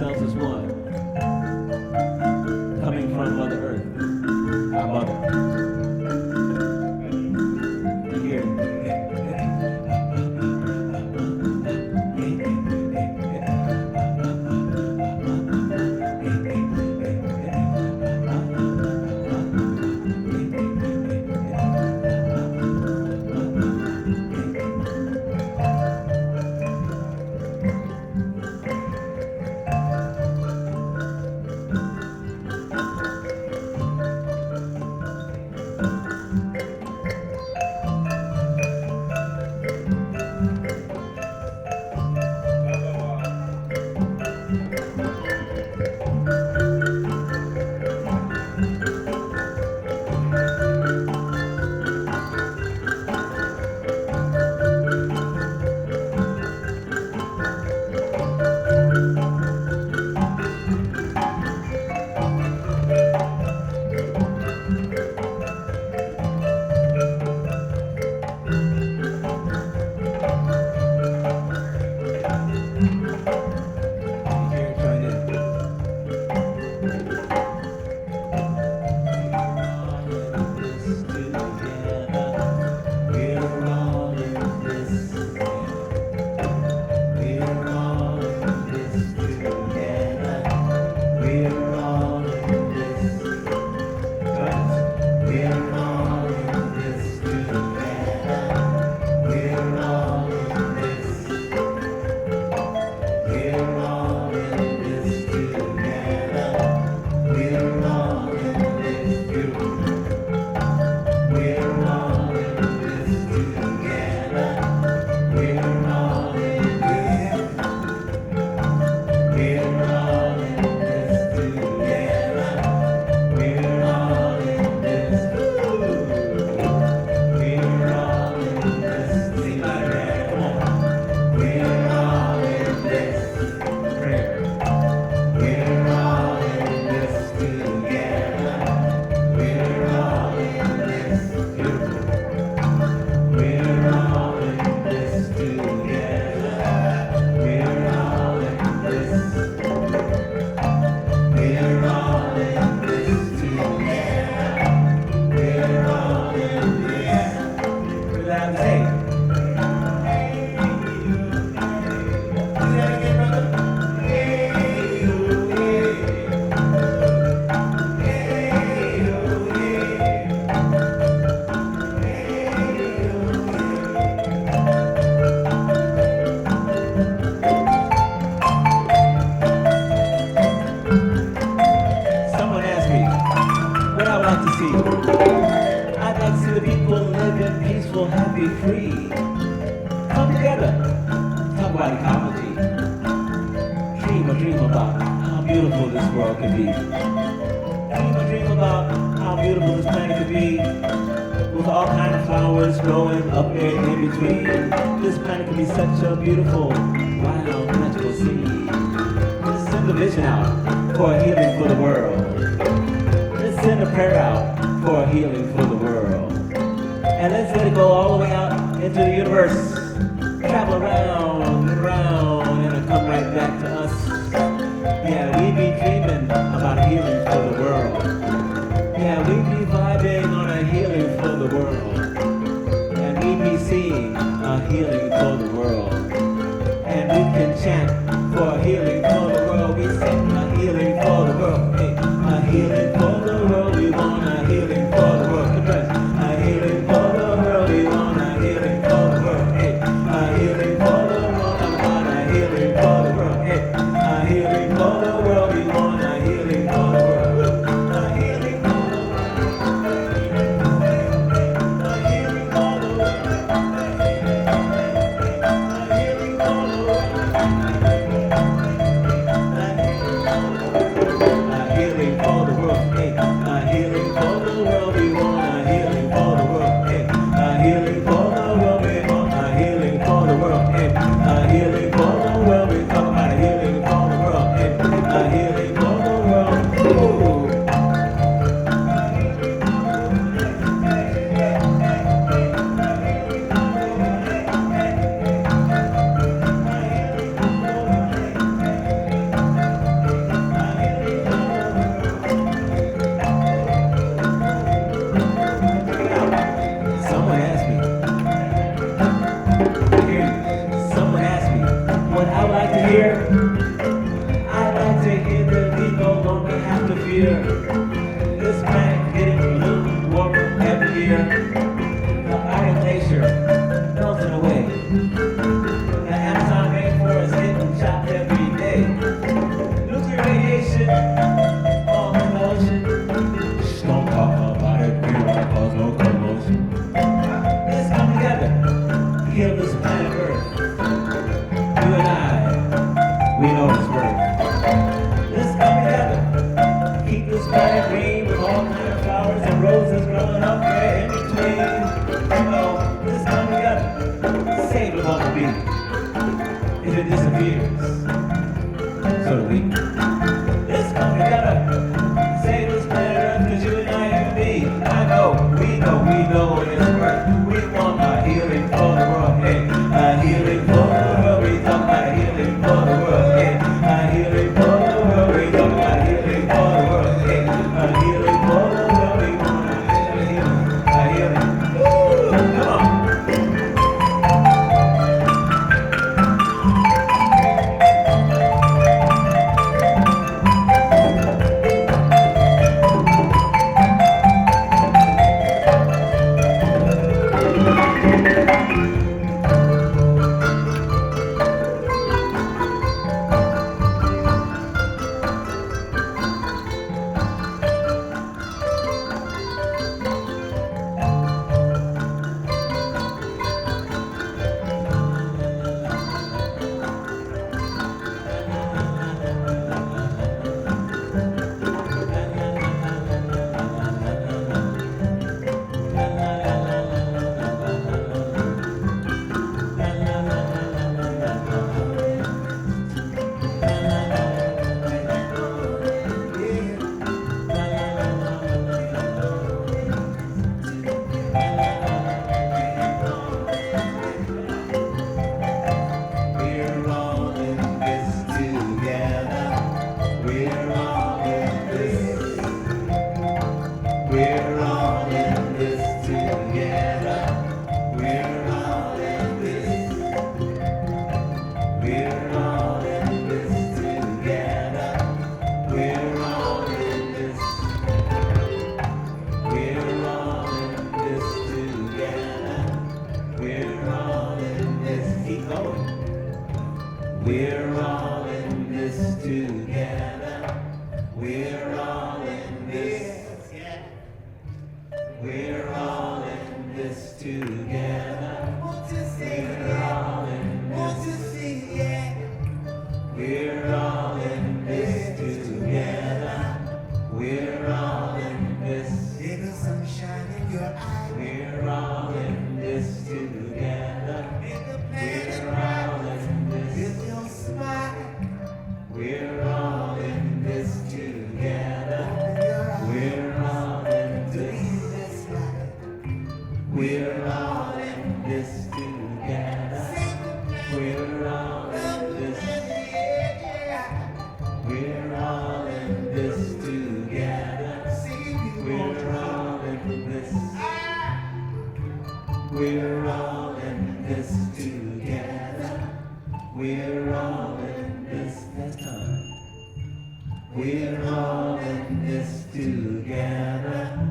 ourselves as one, coming from Mother Earth, our mother. You hear it? Let's come together. Keep this planet green with all kinds of flowers and roses growing up there in between. Come on, let's come together. Save the bumblebee. If it disappears, so do we. Let's come together. Save this planet Earth, 'cause you and I and me. I know, we know it's worth. We want a healing for the world, hey. A healing for the world. We talk about healing for the world, hey. A healing for the world. We talk about healing for the world, hey. A healing for the world. We want a healing, a healing. Woo, come on. We're all in this together. We're all in this. We're all in this together. We're all in this. We're all in this together. We're all in this. Keep going. We're all in this together. We're all in this. We're all in this together. We're all in this. We're all in this together. We're all in this. There's the sunshine in your eye. We're all in this together. Make the planet We're all in bright this. with your smile. We're all in this together. Open your eyes We're all in to this. breathe this light. We're all in this together. Save the planet, We're all love in the this. planet, yeah. We're all in this together. See you We're all in this. We're all in this together. We're all in this. Next time. We're all in this together.